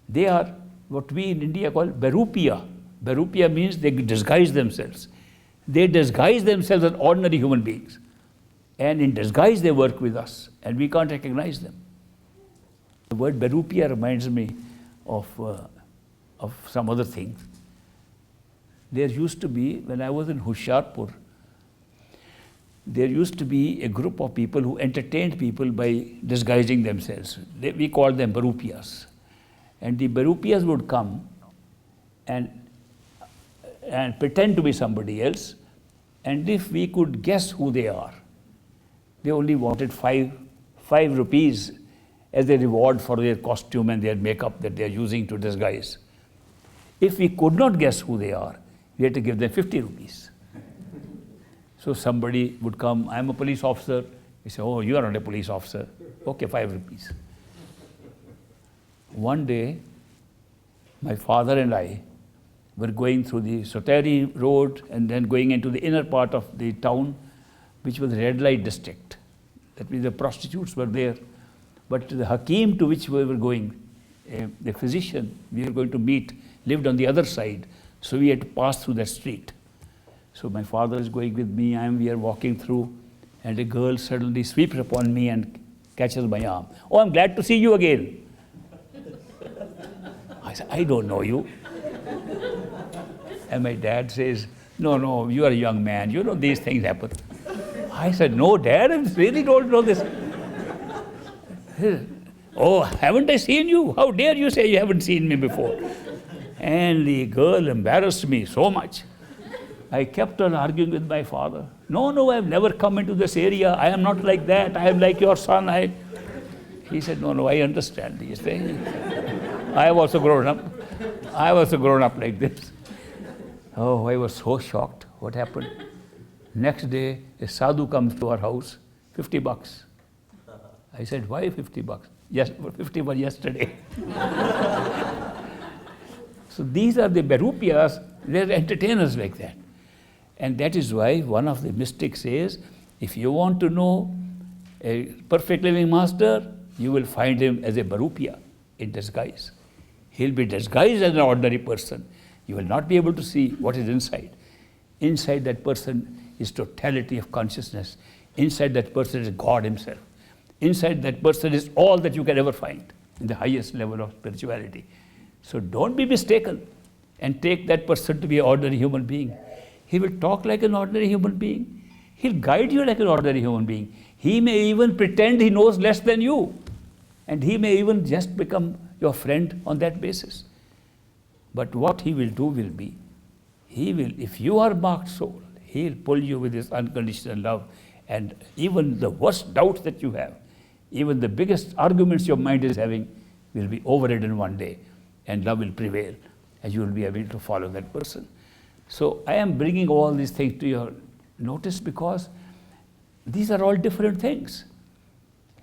They are what we in India call Barupiya. Barupiya means they disguise themselves. They disguise themselves as ordinary human beings. And in disguise they work with us and we can't recognize them. The word Barupiya reminds me of some other things. There used to be, when I was in Ishwar Puri, there used to be a group of people who entertained people by disguising themselves. We called them Barupiyas. And the Barupiyas would come and pretend to be somebody else. And if we could guess who they are, they only wanted five rupees as a reward for their costume and their makeup that they are using to disguise. If we could not guess who they are, we had to give them 50 rupees. So somebody would come, I'm a police officer. We say, oh, you are not a police officer. Okay, 5 rupees. One day, my father and I were going through the Soteri road and then going into the inner part of the town, which was the red light district. That means the prostitutes were there. But the Hakim to which we were going, the physician we were going to meet, lived on the other side. So we had to pass through that street. So my father is going with me, we are walking through, and a girl suddenly sweeps upon me and catches my arm. Oh, I'm glad to see you again. I said, I don't know you. And my dad says, no, you are a young man, you know these things happen. I said, no, Dad, I really don't know this. Oh, haven't I seen you? How dare you say you haven't seen me before? And the girl embarrassed me so much. I kept on arguing with my father. No, I've never come into this area. I am not like that. I am like your son. He said, no, I understand these things. I have also grown up. I have also grown up like this. Oh, I was so shocked. What happened? Next day, a sadhu comes to our house, $50. I said, why $50? Yes, 50 was yesterday. So these are the Barupiyas, they're entertainers like that. And that is why one of the mystics says, if you want to know a perfect living master, you will find him as a Barupya in disguise. He'll be disguised as an ordinary person. You will not be able to see what is inside. Inside that person is totality of consciousness. Inside that person is God himself. Inside that person is all that you can ever find in the highest level of spirituality. So don't be mistaken and take that person to be an ordinary human being. He will talk like an ordinary human being. He'll guide you like an ordinary human being. He may even pretend he knows less than you. And he may even just become your friend on that basis. But what he will do will be, he will, if you are marked soul, he'll pull you with his unconditional love. And even the worst doubts that you have, even the biggest arguments your mind is having, will be overridden one day. And love will prevail. And you will be able to follow that person. So I am bringing all these things to your notice because these are all different things.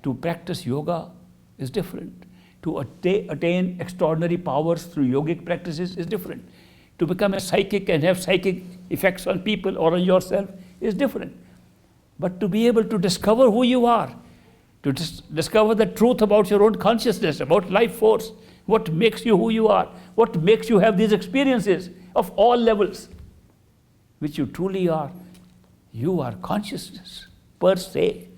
To practice yoga is different. To attain extraordinary powers through yogic practices is different. To become a psychic and have psychic effects on people or on yourself is different. But to be able to discover who you are, to discover the truth about your own consciousness, about life force, what makes you who you are, what makes you have these experiences of all levels, which you truly are. You are consciousness per se.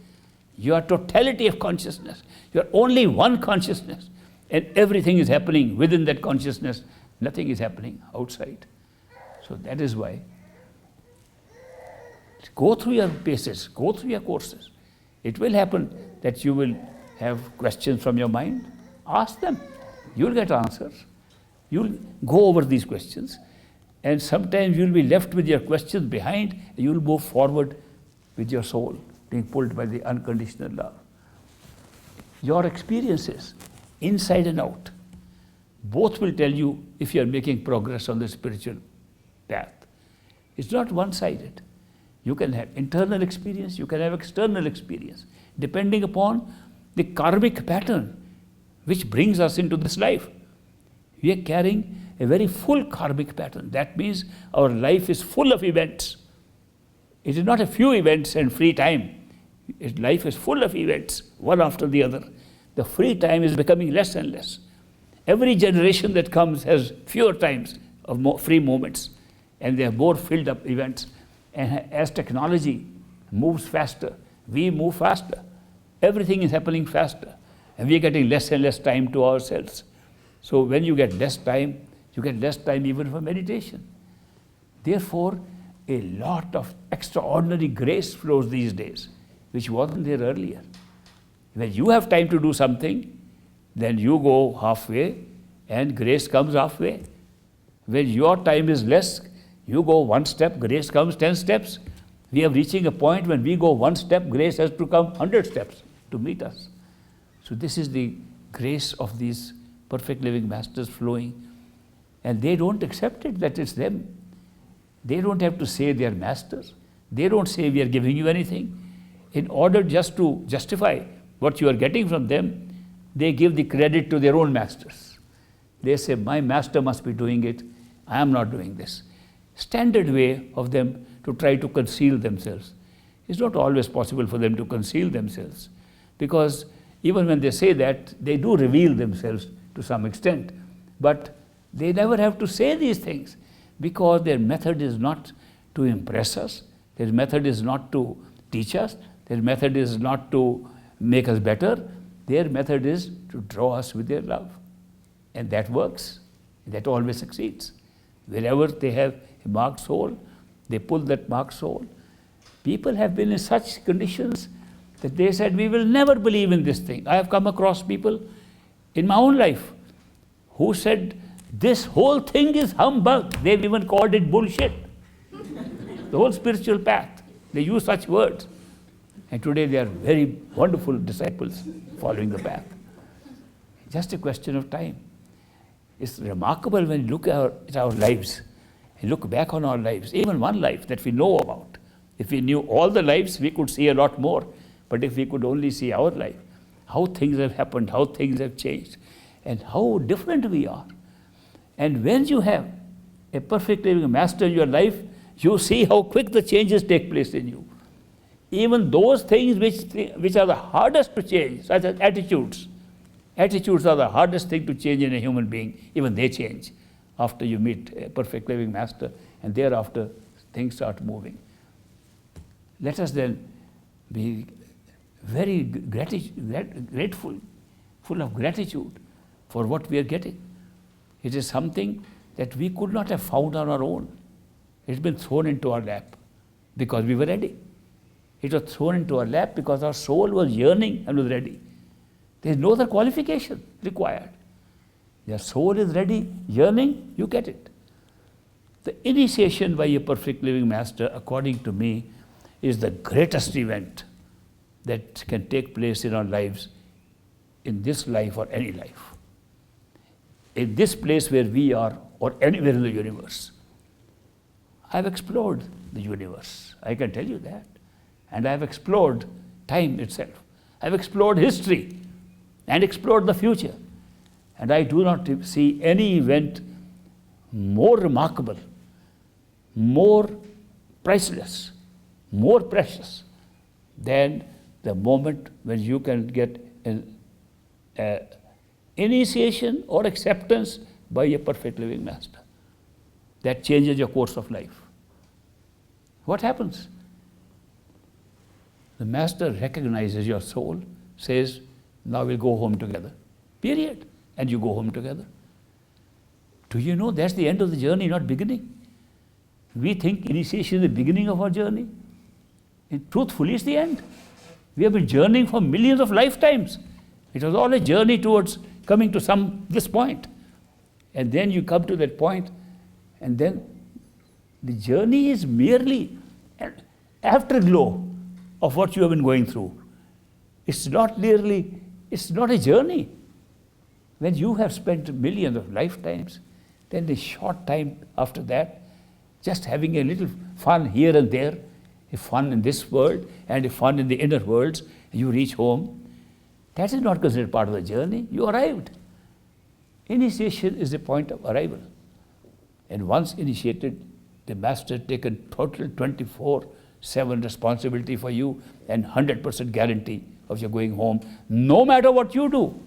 You are totality of consciousness. You are only one consciousness. And everything is happening within that consciousness. Nothing is happening outside. So that is why. Go through your paces, go through your courses. It will happen that you will have questions from your mind. Ask them. You'll get answers. You'll go over these questions. And sometimes you'll be left with your questions behind. And you'll move forward with your soul, being pulled by the unconditional love. Your experiences, inside and out, both will tell you if you are making progress on the spiritual path. It's not one-sided. You can have internal experience, you can have external experience, depending upon the karmic pattern which brings us into this life. We are carrying a very full karmic pattern. That means our life is full of events. It is not a few events and free time. Life is full of events, one after the other. The free time is becoming less and less. Every generation that comes has fewer times of free moments, and they have more filled up events. And as technology moves faster, we move faster. Everything is happening faster, and we are getting less and less time to ourselves. So when you get less time, you get less time even for meditation. Therefore, a lot of extraordinary grace flows these days, which wasn't there earlier. When you have time to do something, then you go halfway and grace comes halfway. When your time is less, you go one step, grace comes 10 steps. We are reaching a point when we go one step, grace has to come 100 steps to meet us. So this is the grace of these perfect living masters flowing. And they don't accept it that it's them. They don't have to say they are masters. They don't say we are giving you anything. In order just to justify what you are getting from them, they give the credit to their own masters. They say, my master must be doing it. I am not doing this. Standard way of them to try to conceal themselves. It's not always possible for them to conceal themselves, because even when they say that, they do reveal themselves to some extent. But they never have to say these things, because their method is not to impress us. Their method is not to teach us. Their method is not to make us better. Their method is to draw us with their love. And that works. That always succeeds. Wherever they have a marked soul, they pull that marked soul. People have been in such conditions that they said, we will never believe in this thing. I have come across people in my own life who said, this whole thing is humbug. They've even called it bullshit. The whole spiritual path. They use such words. And today they are very wonderful disciples following the path. Just a question of time. It's remarkable when you look at our lives, and look back on our lives, even one life that we know about. If we knew all the lives, we could see a lot more. But if we could only see our life, how things have happened, how things have changed, and how different we are. And when you have a perfect living master in your life, You see how quick the changes take place in you. Even those things which are the hardest to change, such as attitudes. Attitudes are the hardest thing to change in a human being. Even they change after you meet a perfect living master, and thereafter things start moving. Let us then be very grateful, full of gratitude for what we are getting. It is something that we could not have found on our own. It's been thrown into our lap because we were ready. It was thrown into our lap because our soul was yearning and was ready. There is no other qualification required. Your soul is ready, yearning, you get it. The initiation by a perfect living master, according to me, is the greatest event that can take place in our lives, in this life or any life. In this place where we are or anywhere in the universe. I've explored the universe, I can tell you that. And I've explored time itself. I've explored history and explored the future. And I do not see any event more remarkable, more priceless, more precious than the moment when you can get an initiation or acceptance by a perfect living master. That changes your course of life. What happens? The master recognizes your soul, says, now we'll go home together. Period. And you go home together. Do you know that's the end of the journey, not beginning? We think initiation is the beginning of our journey. And truthfully, it's the end. We have been journeying for millions of lifetimes. It was all a journey towards coming to this point. And then you come to that point, and then the journey is merely an afterglow of what you have been going through. It's not a journey. When you have spent millions of lifetimes, then a short time after that, just having a little fun here and there, a fun in this world and a fun in the inner worlds, you reach home. That is not considered part of the journey. You arrived. Initiation is the point of arrival. And once initiated, the master has taken total 24/7 responsibility for you and 100% guarantee of your going home, no matter what you do.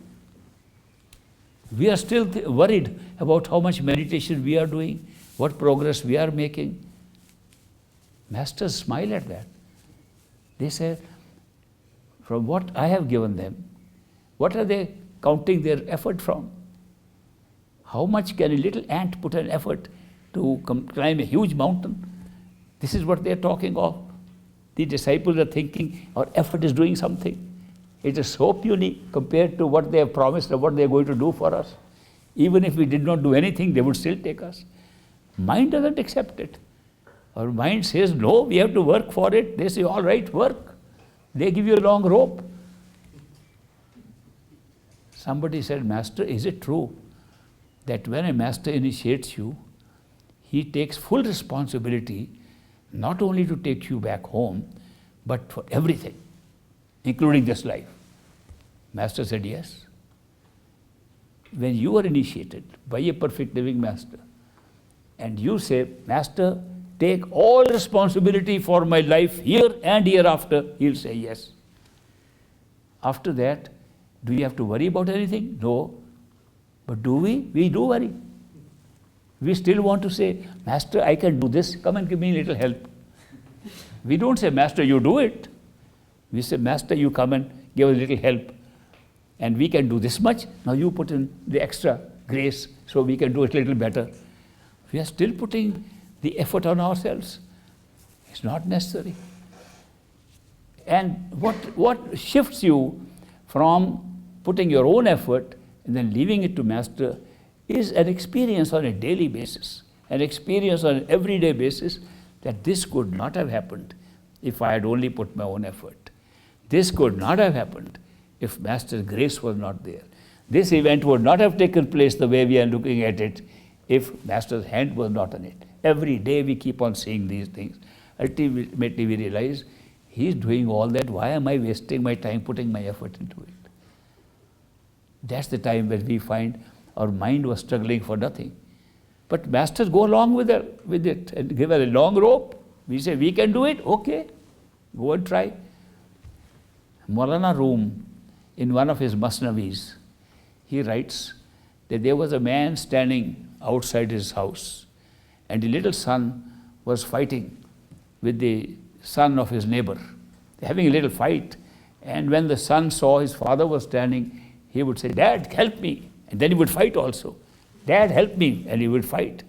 We are still worried about how much meditation we are doing, what progress we are making. Masters smile at that. They say, from what I have given them, what are they counting their effort from? How much can a little ant put an effort to climb a huge mountain? This is what they are talking of. The disciples are thinking our effort is doing something. It is so puny compared to what they have promised or what they are going to do for us. Even if we did not do anything, they would still take us. Mind doesn't accept it. Our mind says, no, we have to work for it. They say, all right, work. They give you a long rope. Somebody said, Master, is it true that when a master initiates you, he takes full responsibility not only to take you back home, but for everything, including this life? Master said, yes. When you are initiated by a perfect living master, and you say, Master, take all responsibility for my life here and hereafter, he'll say yes. After that, do you have to worry about anything? No. But do we? We do worry. We still want to say, Master, I can do this. Come and give me a little help. We don't say, Master, you do it. We say, Master, you come and give us a little help. And we can do this much. Now you put in the extra grace so we can do it a little better. We are still putting the effort on ourselves. It's not necessary. And what shifts you from putting your own effort and then leaving it to Master is an experience on a daily basis, an experience on an everyday basis that this could not have happened if I had only put my own effort. This could not have happened if Master's grace was not there. This event would not have taken place the way we are looking at it if Master's hand was not on it. Every day we keep on seeing these things. Ultimately we realize, he's doing all that. Why am I wasting my time putting my effort into it? That's the time when we find our mind was struggling for nothing. But masters go along with it and give us a long rope. We say, we can do it, okay, go and try. Maulana Room, in one of his Masnavis, he writes that there was a man standing outside his house, and the little son was fighting with the son of his neighbor. They're having a little fight, and when the son saw his father was standing, he would say, Dad, help me. And then he would fight also. Dad, help me. And he would fight.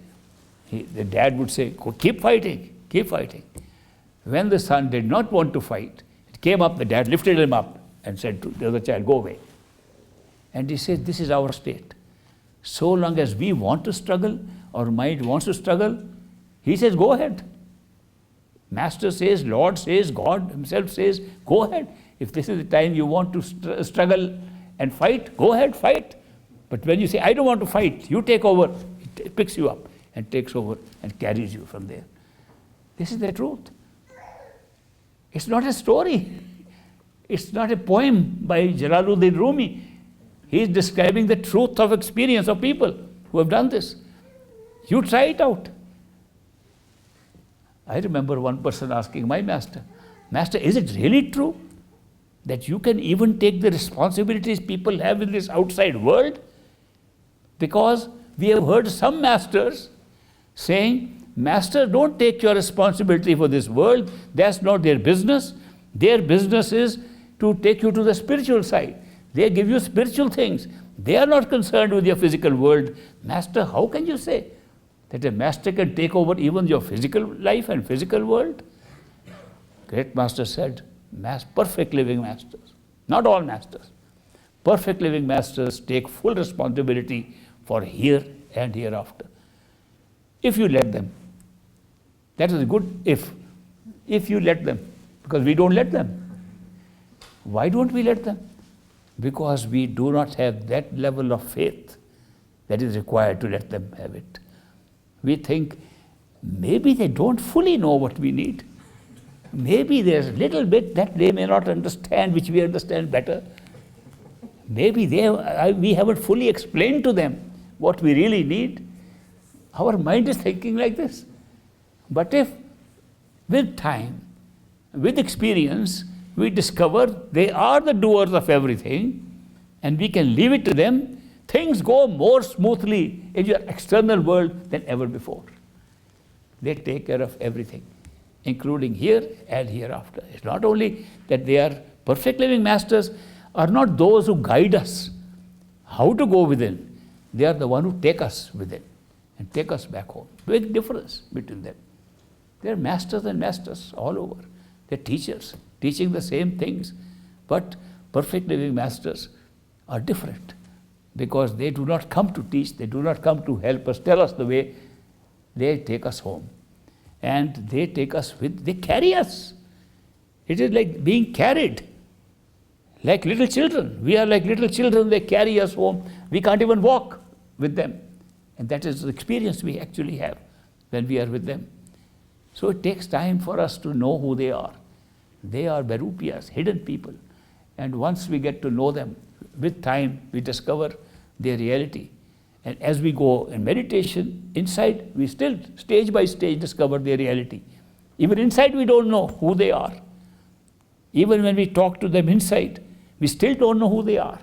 The dad would say, go, keep fighting, keep fighting. When the son did not want to fight, it came up, the dad lifted him up and said to the other child, go away. And he said, this is our state. So long as we want to struggle, our mind wants to struggle, he says, go ahead. Master says, Lord says, God himself says, go ahead. If this is the time you want to struggle and fight, go ahead, fight. But when you say, I don't want to fight, you take over, it picks you up and takes over and carries you from there. This is the truth. It's not a story. It's not a poem by Jalaluddin Rumi. He is describing the truth of experience of people who have done this. You try it out. I remember one person asking my master, Master, is it really true that you can even take the responsibilities people have in this outside world? Because we have heard some masters saying, Master, don't take your responsibility for this world. That's not their business. Their business is to take you to the spiritual side. They give you spiritual things. They are not concerned with your physical world. Master, how can you say that a master can take over even your physical life and physical world? Great master said, perfect living masters, not all masters, perfect living masters take full responsibility for here and hereafter. If you let them. That is a good if. If you let them. Because we don't let them. Why don't we let them? Because we do not have that level of faith that is required to let them have it. We think maybe they don't fully know what we need. Maybe there's a little bit that they may not understand, which we understand better. Maybe we haven't fully explained to them what we really need. Our mind is thinking like this. But if with time, with experience, we discover they are the doers of everything, and we can leave it to them, things go more smoothly in your external world than ever before. They take care of everything, including here and hereafter. It's not only that they are perfect living masters, are not those who guide us how to go within. They are the one who take us within and take us back home. Big difference between them. They are masters and masters all over. They're teachers, teaching the same things. But perfect living masters are different because they do not come to teach, they do not come to help us, tell us the way. They take us home. And they take us with, they carry us. It is like being carried. Like little children. We are like little children, they carry us home. We can't even walk with them. And that is the experience we actually have when we are with them. So it takes time for us to know who they are. They are Barupiyas, hidden people. And once we get to know them, with time we discover their reality. And as we go in meditation, inside, we still stage by stage discover their reality. Even inside we don't know who they are. Even when we talk to them inside, we still don't know who they are.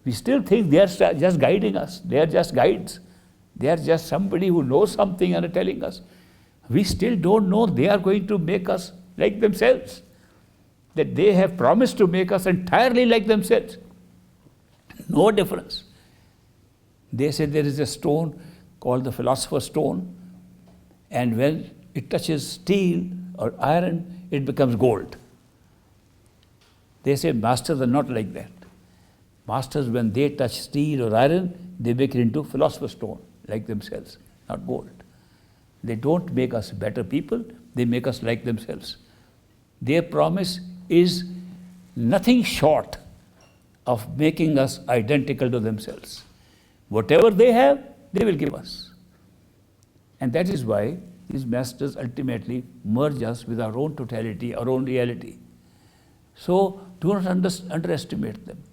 We still think they are just guiding us. They are just guides. They are just somebody who knows something and are telling us. We still don't know they are going to make us like themselves. That they have promised to make us entirely like themselves. No difference. They say there is a stone called the philosopher's stone, and when it touches steel or iron, it becomes gold. They say masters are not like that. Masters, when they touch steel or iron, they make it into philosopher's stone, like themselves, not gold. They don't make us better people, they make us like themselves. Their promise is nothing short of making us identical to themselves. Whatever they have, they will give us. And that is why these masters ultimately merge us with our own totality, our own reality. So do not underestimate them.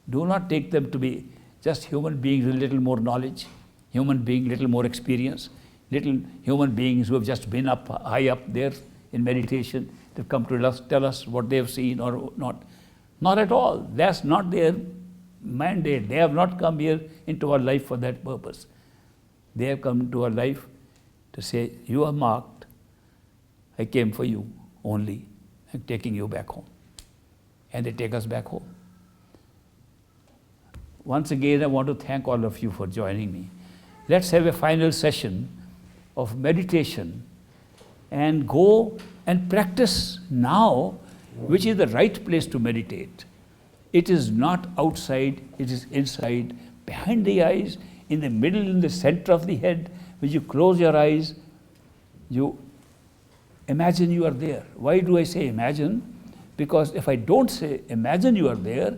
Do not take them to be just human beings with a little more knowledge. human being, little more experience, little human beings who have just been up high up there in meditation. They've come to tell us what they have seen or not. Not at all. That's not their mandate. They have not come here into our life for that purpose. They have come into our life to say, you are marked. I came for you only. I'm taking you back home. And they take us back home. Once again, I want to thank all of you for joining me. Let's have a final session of meditation and go and practice now, which is the right place to meditate. It is not outside, it is inside, behind the eyes, in the middle, in the center of the head. When you close your eyes, you imagine you are there. Why do I say imagine? Because if I don't say imagine you are there,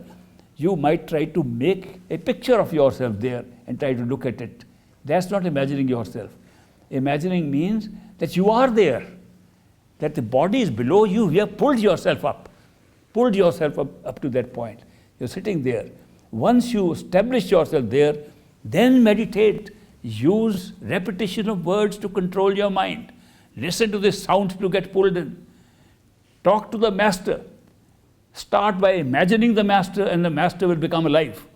you might try to make a picture of yourself there and try to look at it. That's not imagining yourself. Imagining means that you are there, that the body is below you. You have pulled yourself up to that point. You're sitting there. Once you establish yourself there, then meditate. Use repetition of words to control your mind. Listen to the sounds to get pulled in. Talk to the master. Start by imagining the master, and the master will become alive.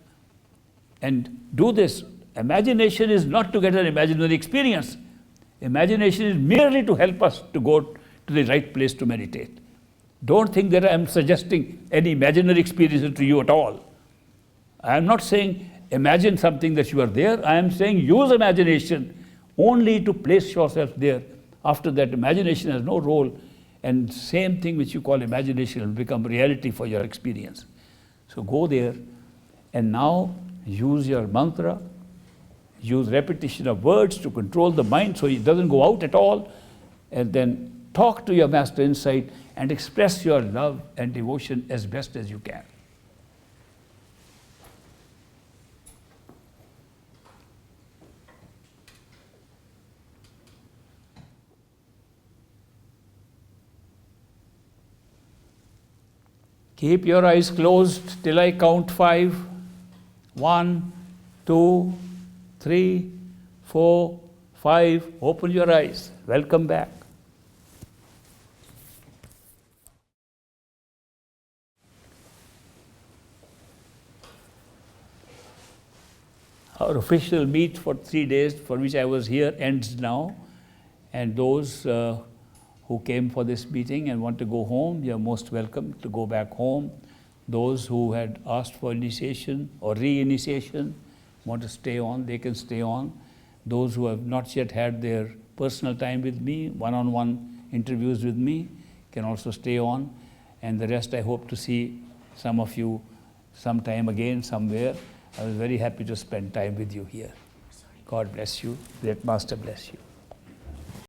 And do this. Imagination is not to get an imaginary experience. Imagination is merely to help us to go to the right place to meditate. Don't think that I am suggesting any imaginary experience to you at all. I am not saying imagine something that you are there. I am saying use imagination only to place yourself there. After that, imagination has no role, and same thing which you call imagination will become reality for your experience. So go there, and now use your mantra, use repetition of words to control the mind so it doesn't go out at all, and then talk to your master inside and express your love and devotion as best as you can. Keep your eyes closed till I count 5. 1, 2, 3, 4, 5. Open your eyes. Welcome back. Our official meet for 3 days, for which I was here, ends now. And those who came for this meeting and want to go home, you are most welcome to go back home. Those who had asked for initiation or re-initiation, want to stay on, they can stay on. Those who have not yet had their personal time with me, one-on-one interviews with me, can also stay on. And the rest, I hope to see some of you sometime again, somewhere. I was very happy to spend time with you here. God bless you. Great Master bless you.